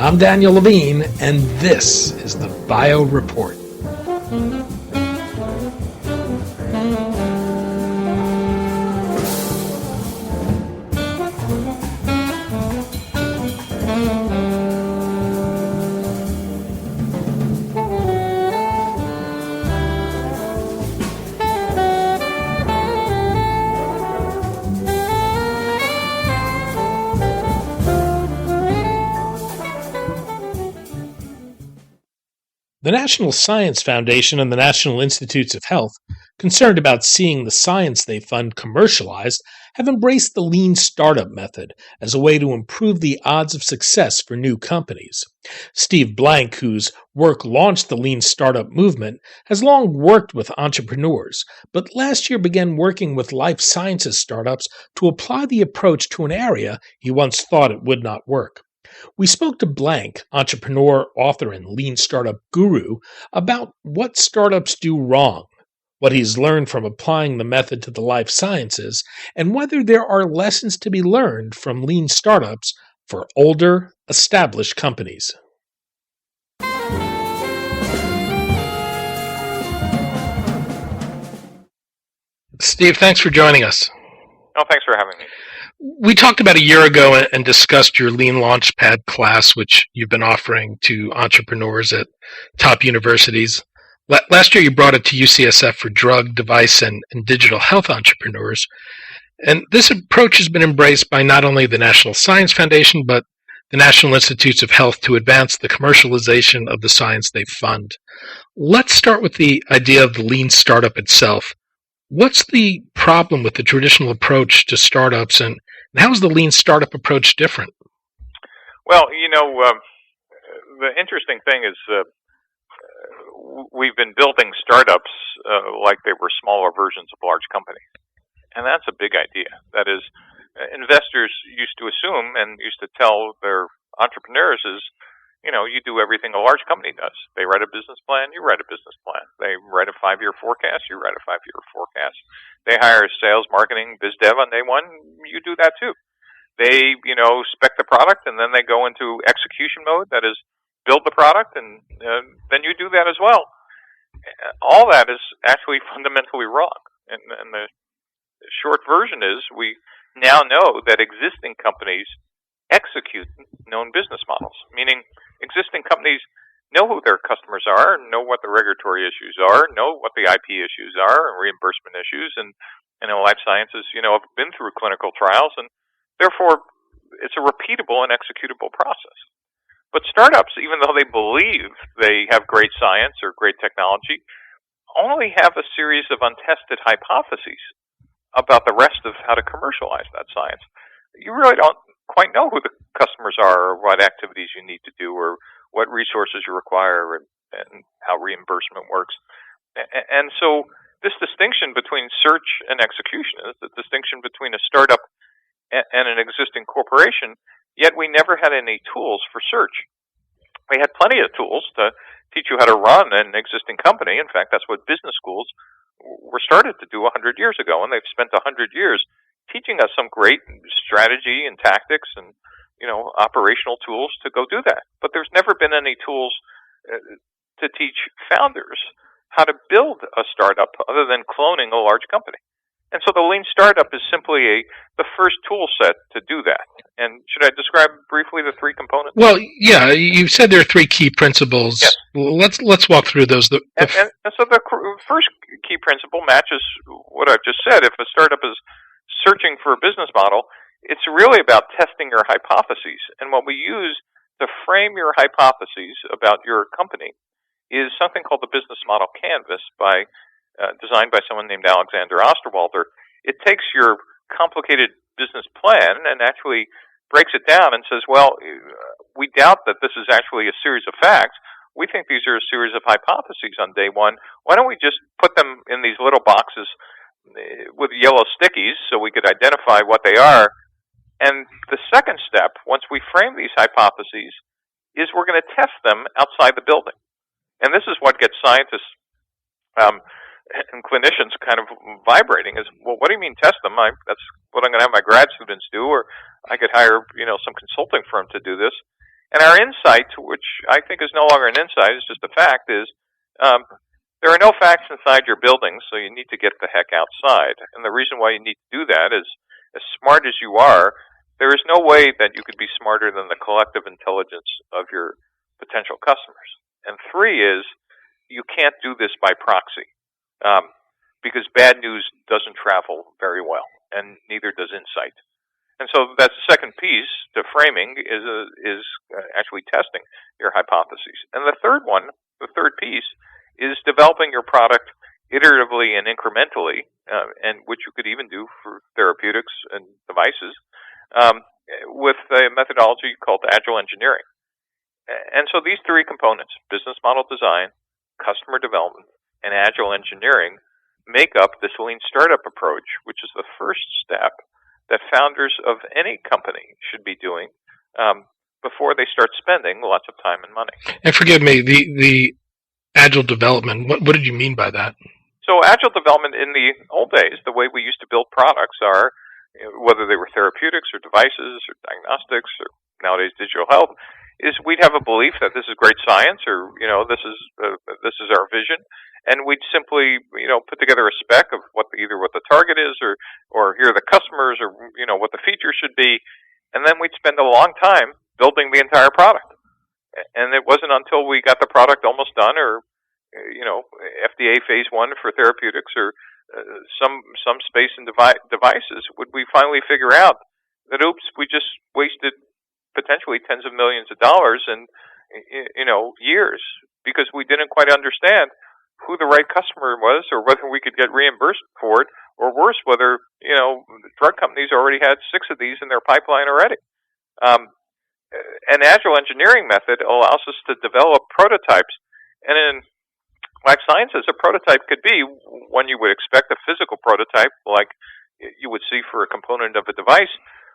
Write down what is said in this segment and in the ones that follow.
I'm Daniel Levine, and this is the Bio Report. The National Science Foundation and the National Institutes of Health, concerned about seeing the science they fund commercialized, have embraced the lean startup method as a way to improve the odds of success for new companies. Steve Blank, whose work launched the lean startup movement, has long worked with entrepreneurs, but last year began working with life sciences startups to apply the approach to an area he once thought it would not work. We spoke to Blank, entrepreneur, author, and lean startup guru, about what startups do wrong, what he's learned from applying the method to the life sciences, and whether there are lessons to be learned from lean startups for older, established companies. Steve, thanks for joining us. Oh, thanks for having me. We talked about a year ago and discussed your Lean Launchpad class, which you've been offering to entrepreneurs at top universities. Last year, you brought it to UCSF for drug, device, and digital health entrepreneurs. And this approach has been embraced by not only the National Science Foundation, but the National Institutes of Health to advance the commercialization of the science they fund. Let's start with the idea of the lean startup itself. What's the problem with the traditional approach to startups, and how is the lean startup approach different? Well, the interesting thing is we've been building startups like they were smaller versions of large companies. And that's a big idea. That is, investors used to assume and used to tell their entrepreneurs is, you do everything a large company does. They write a business plan, you write a business plan. They write a 5-year forecast, you write a 5-year forecast. They hire sales, marketing, biz dev on day one, you do that too. They, spec the product and then they go into execution mode, that is, build the product, and then you do that as well. All that is actually fundamentally wrong. And the short version is we now know that existing companies execute known business models, meaning existing companies know who their customers are, know what the regulatory issues are, know what the IP issues are and reimbursement issues, and in life sciences, have been through clinical trials, and therefore it's a repeatable and executable process. But startups, even though they believe they have great science or great technology, only have a series of untested hypotheses about the rest of how to commercialize that science. You really don't quite know who the customers are or what activities you need to do or what resources you require and how reimbursement works. And so this distinction between search and execution is the distinction between a startup and an existing corporation, yet we never had any tools for search. We had plenty of tools to teach you how to run an existing company. In fact, that's what business schools were started to do 100 years ago, and they've spent 100 years teaching us some great strategy and tactics and, operational tools to go do that. But there's never been any tools to teach founders how to build a startup other than cloning a large company. And so the lean startup is simply the first tool set to do that. And should I describe briefly the three components? Well, yeah, you said there are three key principles. Yes. Let's walk through those. And so the first key principle matches what I've just said. If a startup is searching for a business model, it's really about testing your hypotheses. And what we use to frame your hypotheses about your company is something called the business model canvas designed by someone named Alexander Osterwalder. It takes your complicated business plan and actually breaks it down and says, well, we doubt that this is actually a series of facts. We think these are a series of hypotheses on day one. Why don't we just put them in these little boxes with yellow stickies so we could identify what they are? And the second step, once we frame these hypotheses, is we're going to test them outside the building. And this is what gets scientists and clinicians kind of vibrating is, well, what do you mean test them? That's what I'm going to have my grad students do, or I could hire, some consulting firm to do this. And our insight, which I think is no longer an insight, it's just a fact, is um, there are no facts inside your building, so you need to get the heck outside. And the reason why you need to do that is, as smart as you are, there is no way that you could be smarter than the collective intelligence of your potential customers. And three is, you can't do this by proxy, because bad news doesn't travel very well, and neither does insight. And so that's the second piece to framing is actually testing your hypotheses. And the third one, the third piece, is developing your product iteratively and incrementally, and which you could even do for therapeutics and devices, with a methodology called agile engineering. And so these three components, business model design, customer development, and agile engineering, make up this lean startup approach, which is the first step that founders of any company should be doing before they start spending lots of time and money. And forgive me, the agile development, what did you mean by that? So agile development in the old days, the way we used to build products are, whether they were therapeutics or devices or diagnostics or nowadays digital health, is we'd have a belief that this is great science, or this is our vision, and we'd simply put together a spec of either what the target is, or here are the customers, or what the features should be, and then we'd spend a long time building the entire product. And it wasn't until we got the product almost done, or FDA phase 1 for therapeutics, or some space in devices, would we finally figure out that oops, we just wasted potentially tens of millions of dollars and years, because we didn't quite understand who the right customer was, or whether we could get reimbursed for it, or worse, whether drug companies already had 6 of these in their pipeline already. An agile engineering method allows us to develop prototypes, and in life sciences, a prototype could be one you would expect, a physical prototype like you would see for a component of a device.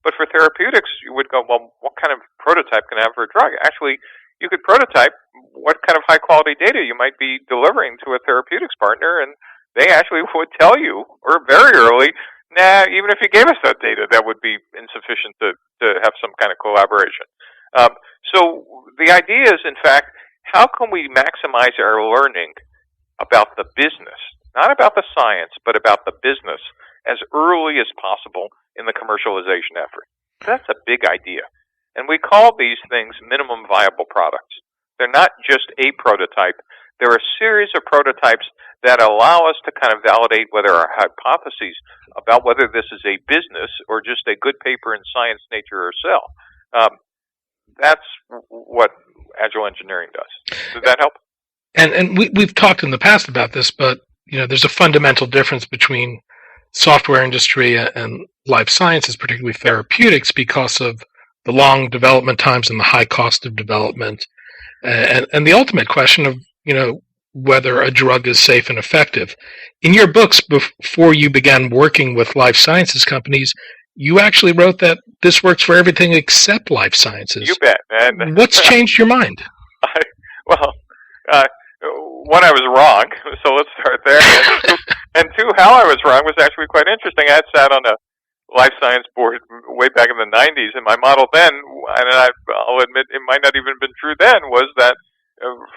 But for therapeutics, you would go, well, what kind of prototype can I have for a drug? Actually, you could prototype what kind of high-quality data you might be delivering to a therapeutics partner, and they actually would tell you, or very early, nah, even if you gave us that data, that would be insufficient to have some kind of collaboration. So the idea is, in fact, how can we maximize our learning about the business, not about the science, but about the business, as early as possible in the commercialization effort? That's a big idea. And we call these things minimum viable products. They're not just a prototype. They're a series of prototypes that allow us to kind of validate whether our hypotheses about whether this is a business or just a good paper in Science, Nature, or Cell. That's what agile engineering does. Does that help? And we've talked in the past about this, but there's a fundamental difference between software industry and life sciences, particularly therapeutics, because of the long development times and the high cost of development, and the ultimate question of whether a drug is safe and effective. In your books, before you began working with life sciences companies, you actually wrote that this works for everything except life sciences. You bet, man. What's changed your mind? One, I was wrong, so let's start there. And two, how I was wrong was actually quite interesting. I had sat on a life science board way back in the 90s, and my model then, and I'll admit it might not even have been true then, was that,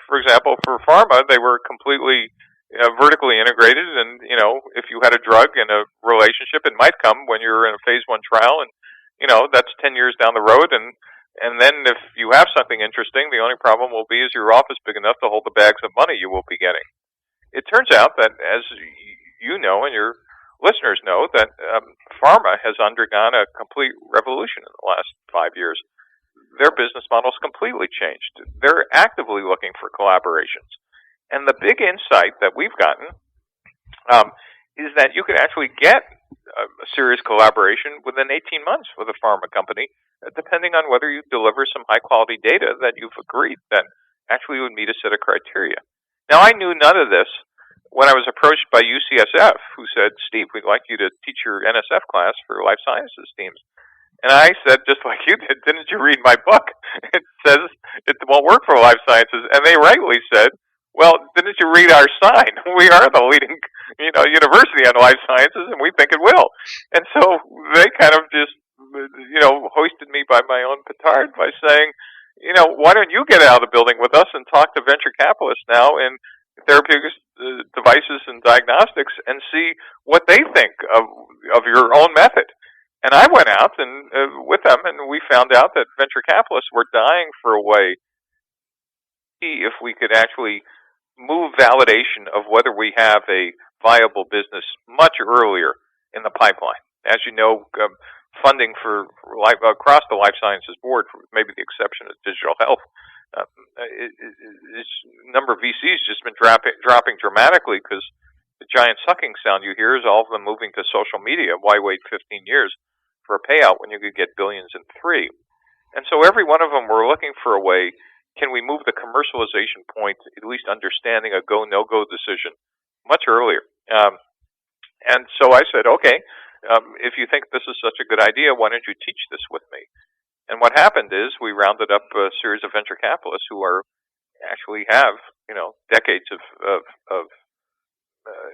for example, for pharma, they were completely vertically integrated, and if you had a drug and a relationship, it might come when you're in a phase 1 trial, and that's 10 years down the road, and then if you have something interesting, the only problem will be, is your office big enough to hold the bags of money you will be getting? It turns out that, as you know and your listeners know, that pharma has undergone a complete revolution in the last 5 years. Their business model's completely changed. They're actively looking for collaborations. And the big insight that we've gotten is that you can actually get a serious collaboration within 18 months with a pharma company, depending on whether you deliver some high-quality data that you've agreed that actually would meet a set of criteria. Now, I knew none of this when I was approached by UCSF, who said, Steve, we'd like you to teach your NSF class for life sciences teams. And I said, just like you did, didn't you read my book? It says it won't work for life sciences. And they rightly said, well, didn't you read our sign? We are the leading, university on life sciences, and we think it will. And so they kind of just, hoisted me by my own petard by saying, why don't you get out of the building with us and talk to venture capitalists now in therapeutic devices and diagnostics and see what they think of your own method. And I went out and with them, and we found out that venture capitalists were dying for a way to see if we could actually move validation of whether we have a viable business much earlier in the pipeline. As you know, funding for across the life sciences board, for maybe the exception of digital health, number of VCs just been dropping dramatically because the giant sucking sound you hear is all of them moving to social media. Why wait 15 years for a payout when you could get billions in 3? And so every one of them were looking for a way. Can we move the commercialization point, at least understanding a go no go decision, much earlier? And so I said, okay, if you think this is such a good idea, why don't you teach this with me? And what happened is we rounded up a series of venture capitalists who actually have decades of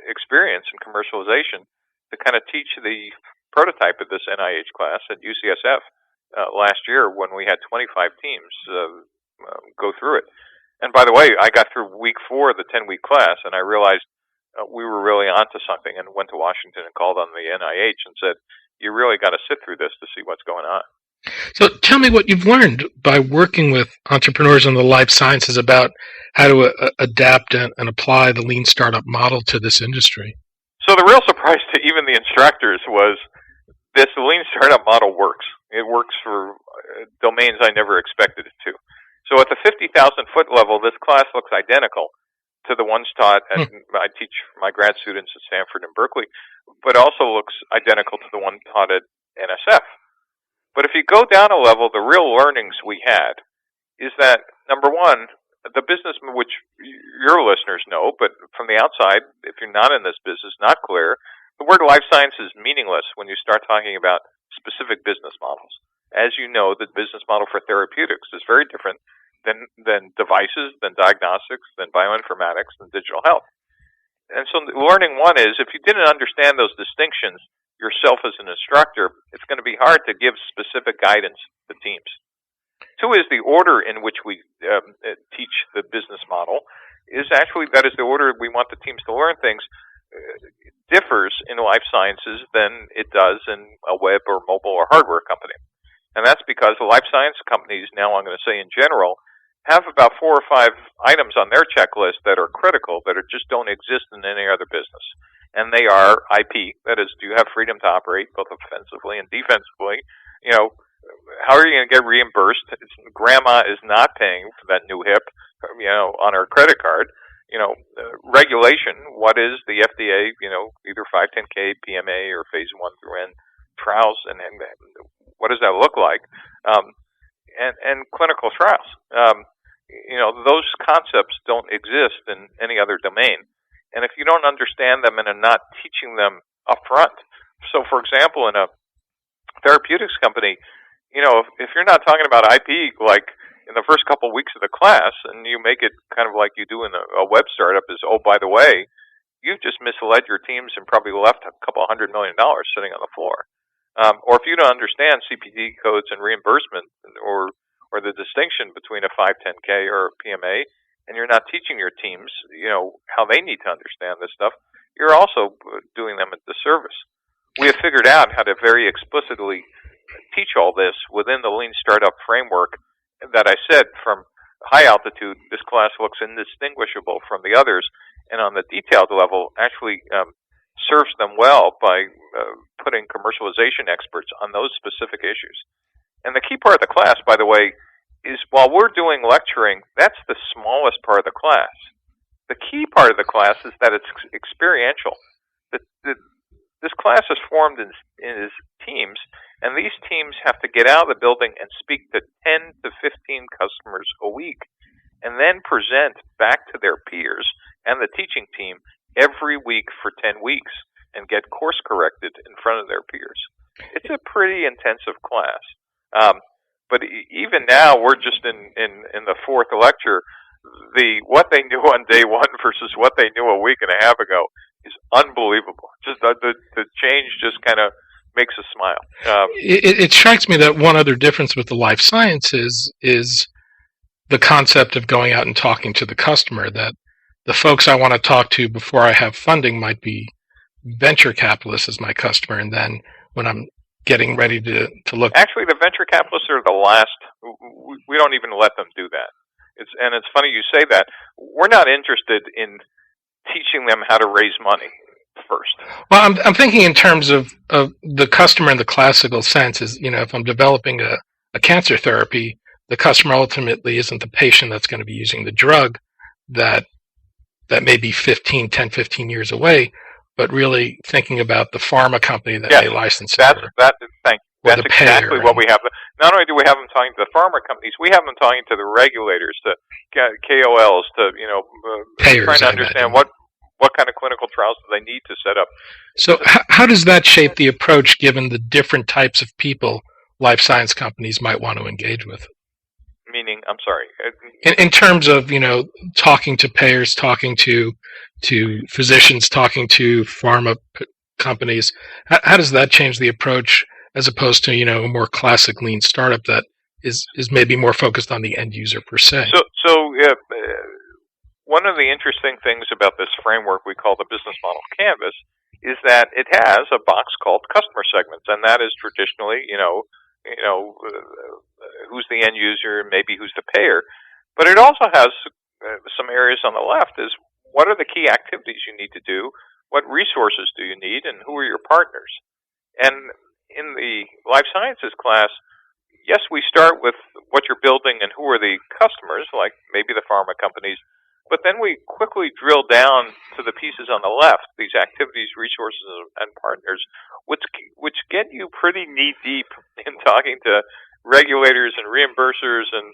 experience in commercialization to kind of teach the prototype of this NIH class at UCSF last year when we had 25 teams go through it. And by the way, I got through week 4 of the 10-week class, and I realized we were really onto something, and went to Washington and called on the NIH and said, you really got to sit through this to see what's going on. So tell me what you've learned by working with entrepreneurs in the life sciences about how to adapt and apply the lean startup model to this industry. So the real surprise to even the instructors was the lean startup model works. It works for domains I never expected it to. So at the 50,000-foot level, this class looks identical to the ones taught at, I teach my grad students at Stanford and Berkeley, but also looks identical to the one taught at NSF. But if you go down a level, the real learnings we had is that, number one, the business, which your listeners know, but from the outside, if you're not in this business, not clear, the word life science is meaningless when you start talking about specific business models. As you know, the business model for therapeutics is very different than devices, than diagnostics, than bioinformatics, than digital health. And so learning one is, if you didn't understand those distinctions yourself as an instructor, it's going to be hard to give specific guidance to teams. 2 is the order in which we teach the business model is actually, that is the order we want the teams to learn things, differs in life sciences than it does in a web or mobile or hardware company. And that's because the life science companies now, I'm going to say in general, have about 4 or 5 items on their checklist that are critical, that just don't exist in any other business. And they are IP, that is, do you have freedom to operate both offensively and defensively? How are you going to get reimbursed? Grandma is not paying for that new hip, on her credit card. Regulation, what is the FDA, either 510K, PMA, or phase 1 through N trials, and what does that look like? And clinical trials. Those concepts don't exist in any other domain. And if you don't understand them and are not teaching them up front, so for example, in a therapeutics company, if you're not talking about IP like in the first couple of weeks of the class, and you make it kind of like you do in a web startup, is, oh, by the way, you've just misled your teams and probably left a couple $100 million sitting on the floor. Or if you don't understand CPT codes and reimbursement, or the distinction between a 510K or a PMA, and you're not teaching your teams, how they need to understand this stuff, you're also doing them a disservice. We have figured out how to very explicitly teach all this within the Lean Startup framework that I said. From high altitude, this class looks indistinguishable from the others, and on the detailed level, actually serves them well by putting commercialization experts on those specific issues. And the key part of the class, by the way, is while we're doing lecturing, that's the smallest part of the class. The key part of the class is that it's experiential. This class is formed in teams, and these teams have to get out of the building and speak to 10 to 15 customers a week, and then present back to their peers and the teaching team every week for 10 weeks and get course corrected in front of their peers. It's a pretty intensive class. But even now, we're just in the 4th lecture. What they knew on day 1 versus what they knew a week and a half ago is unbelievable. Just the change just kind of makes us smile. It strikes me that one other difference with the life sciences is the concept of going out and talking to the customer, that the folks I want to talk to before I have funding might be venture capitalists as my customer, and then when I'm getting ready to look. Actually, the venture capitalists are the last. We don't even let them do that. It's funny you say that. We're not interested in teaching them how to raise money first. Well, I'm thinking in terms of the customer in the classical sense. Is, if I'm developing a cancer therapy, the customer ultimately isn't the patient that's going to be using the drug that may be 10, 15 years away, but really thinking about the pharma company that may license it. That's exactly what we have. Not only do we have them talking to the pharma companies, we have them talking to the regulators, to KOLs, to payers, trying to understand what kind of clinical trials do they need to set up. So how does that shape the approach, given the different types of people life science companies might want to engage with? Meaning, I'm sorry. In terms of talking to payers, talking to physicians, talking to pharma companies, how does that change the approach as opposed to a more classic lean startup that is maybe more focused on the end user per se? So one of the interesting things about this framework we call the business model canvas is that it has a box called customer segments, and that is traditionally who's the end user, maybe who's the payer. But it also has some areas on the left is what are the key activities you need to do, what resources do you need, and who are your partners. And in the life sciences class, yes, we start with what you're building and who are the customers, like maybe the pharma companies, but then we quickly drill down to the pieces on the left, these activities, resources, and partners, which get you pretty knee deep in talking to regulators and reimbursers and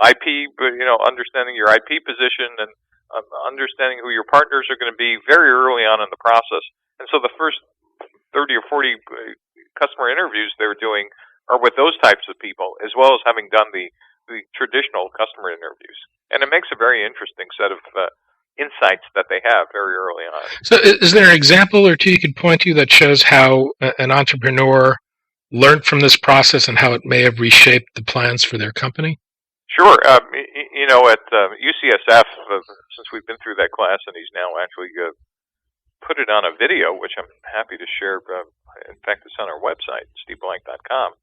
IP, understanding your IP position and understanding who your partners are going to be very early on in the process. And so the first 30 or 40 customer interviews they're doing are with those types of people, as well as having done the traditional customer interviews. And it makes a very interesting set of insights that they have very early on. So is there an example or two you could point to that shows how an entrepreneur learned from this process and how it may have reshaped the plans for their company? Sure. At UCSF, since we've been through that class, and he's now actually put it on a video, which I'm happy to share. In fact, it's on our website, steveblank.com.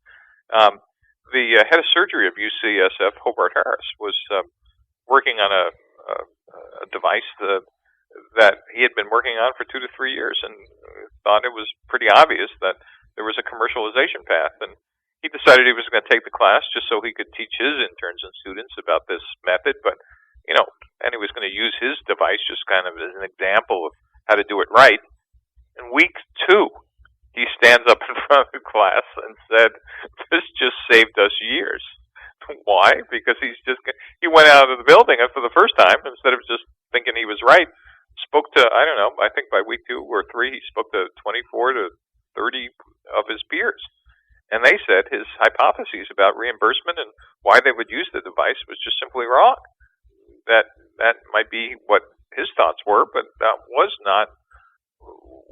The head of surgery of UCSF, Hobart Harris, was working on a device that he had been working on for 2 to 3 years, and thought it was pretty obvious that there was a commercialization path. And he decided he was going to take the class just so he could teach his interns and students about this method. But and he was going to use his device just kind of as an example of how to do it right. In week 2, he stands up in front of the class and said, "This just saved us years." Why? Because he went out of the building for the first time, instead of just thinking he was right, spoke to, I think by week 2 or 3, he spoke to 24 to 30 of his peers. And they said his hypotheses about reimbursement and why they would use the device was just simply wrong. That might be what his thoughts were, but that was not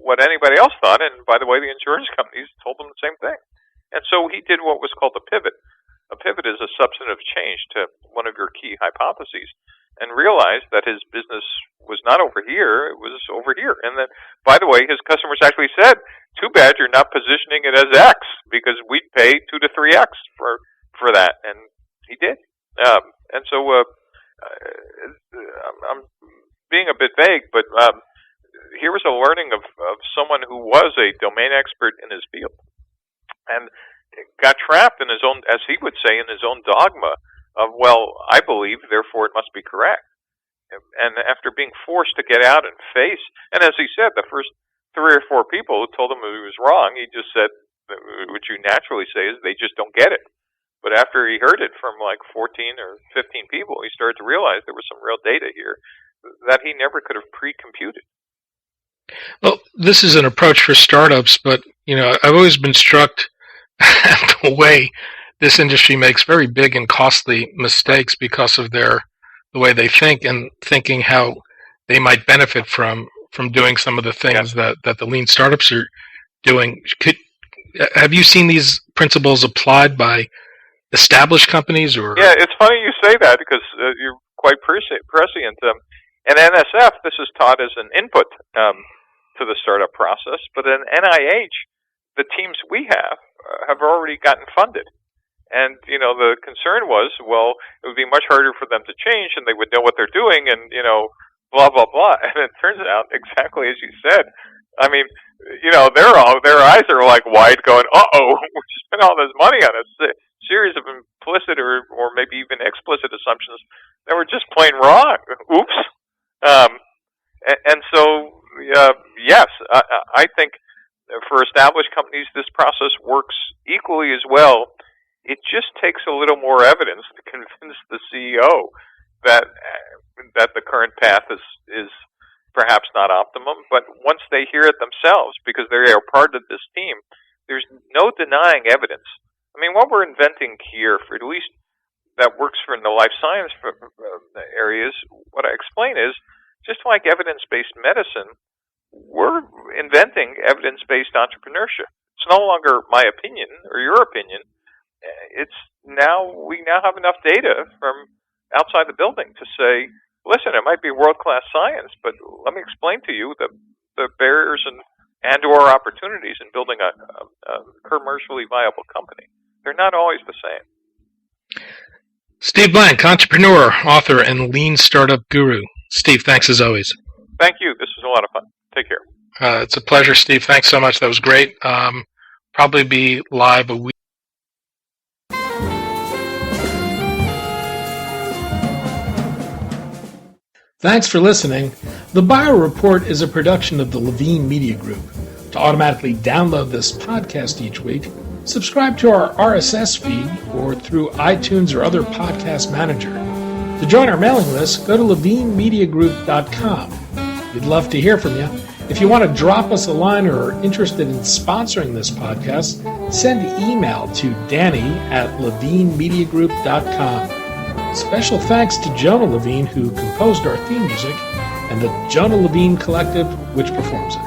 what anybody else thought. And by the way, the insurance companies told them the same thing. And so he did what was called a pivot. A pivot is a substantive change to one of your key hypotheses, and realized that his business was not over here, it was over here. And then, by the way, his customers actually said, "Too bad you're not positioning it as X, because we'd pay 2 to 3X for that." And he did. And so I'm being a bit vague, but here was a learning of someone who was a domain expert in his field, and got trapped in his own, as he would say, in his own dogma of, well, I believe, therefore it must be correct. And after being forced to get out and face, and as he said, the first 3 or 4 people who told him he was wrong, he just said, what you naturally say is, they just don't get it. But after he heard it from like 14 or 15 people, he started to realize there was some real data here that he never could have pre-computed. Well, this is an approach for startups, but I've always been struck at the way this industry makes very big and costly mistakes because of the way they think, and thinking how they might benefit from doing some of the things that the lean startups are doing. Have you seen these principles applied by established companies or? Yeah, it's funny you say that because you're quite prescient. And NSF, this is taught as an input to the startup process, but in NIH, the teams we have already gotten funded. And, the concern was, well, it would be much harder for them to change and they would know what they're doing and, blah, blah, blah. And it turns out exactly as you said. I mean, their eyes are like wide going, uh-oh, we spent all this money on a series of implicit or maybe even explicit assumptions that were just plain wrong. Oops. And so, yes, I think for established companies, this process works equally as well. It just takes a little more evidence to convince the CEO that the current path is perhaps not optimum. But once they hear it themselves, because they are part of this team, there's no denying evidence. I mean, what we're inventing here, for at least that works for in the life science areas, what I explain is, just like evidence-based medicine, we're inventing evidence-based entrepreneurship. It's no longer my opinion or your opinion. We now have enough data from outside the building to say, listen, it might be world-class science, but let me explain to you the barriers and or opportunities in building a commercially viable company. They're not always the same. Steve Blank, entrepreneur, author, and lean startup guru. Steve, thanks as always. Thank you. This was a lot of fun. Take care. It's a pleasure, Steve. Thanks so much. That was great. Probably be live a week. Thanks for listening. The Bio Report is a production of the Levine Media Group. To automatically download this podcast each week, subscribe to our RSS feed or through iTunes or other podcast manager. To join our mailing list, go to levinemediagroup.com. We'd love to hear from you. If you want to drop us a line or are interested in sponsoring this podcast, send email to danny@levinemediagroup.com. Special thanks to Jonah Levine, who composed our theme music, and the Jonah Levine Collective, which performs it.